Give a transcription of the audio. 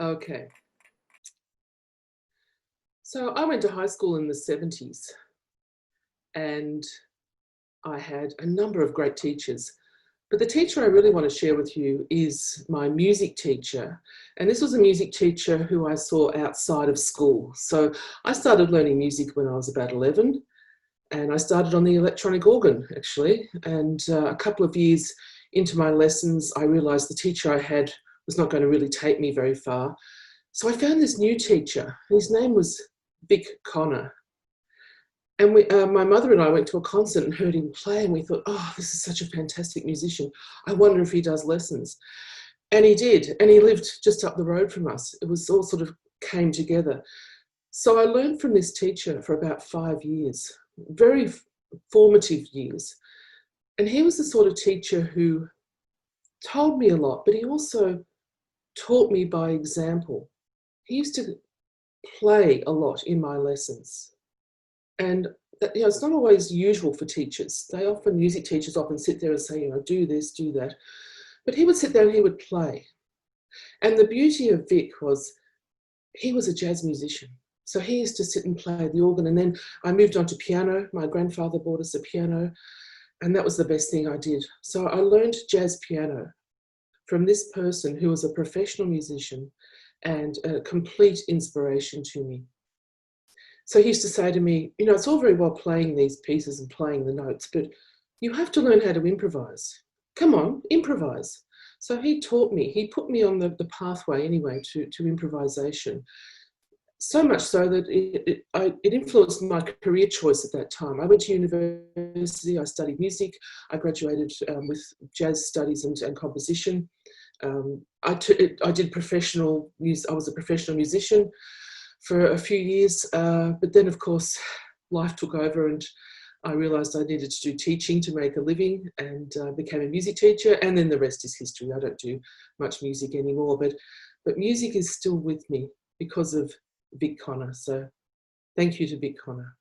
Okay. So I went to high school in the 70s and I had a number of great teachers. But the teacher I really want to share with you is my music teacher. And this was a music teacher who I saw outside of school. So I started learning music when I was about 11, and I started on the electronic organ, actually. And a couple of years into my lessons, I realized the teacher I had was not going to really take me very far. So I found this new teacher. His name was Vic Connor. And my mother and I went to a concert and heard him play, and we thought, oh, this is such a fantastic musician. I wonder if he does lessons. And he did, and he lived just up the road from us. It was all sort of came together. So I learned from this teacher for about 5 years, very formative years. And he was the sort of teacher who told me a lot, but he also taught me by example. He used to play a lot in my lessons. And it's not always usual for teachers. Music teachers often sit there and say, do this, do that. But he would sit there and he would play. And the beauty of Vic was he was a jazz musician. So he used to sit and play the organ. And then I moved on to piano. My grandfather bought us a piano, and that was the best thing I did. So I learned jazz piano from this person who was a professional musician and a complete inspiration to me. So he used to say to me, it's all very well playing these pieces and playing the notes, but you have to learn how to improvise. Come on, improvise. So he taught me, he put me on the pathway anyway to improvisation. So much so that it influenced my career choice at that time. I went to university, I studied music, I graduated with jazz studies and composition. I did professional music, I was a professional musician for a few years, but then of course life took over and I realised I needed to do teaching to make a living, and became a music teacher, and then the rest is history. I don't do much music anymore, but music is still with me because of Vic Connor. So thank you to Vic Connor.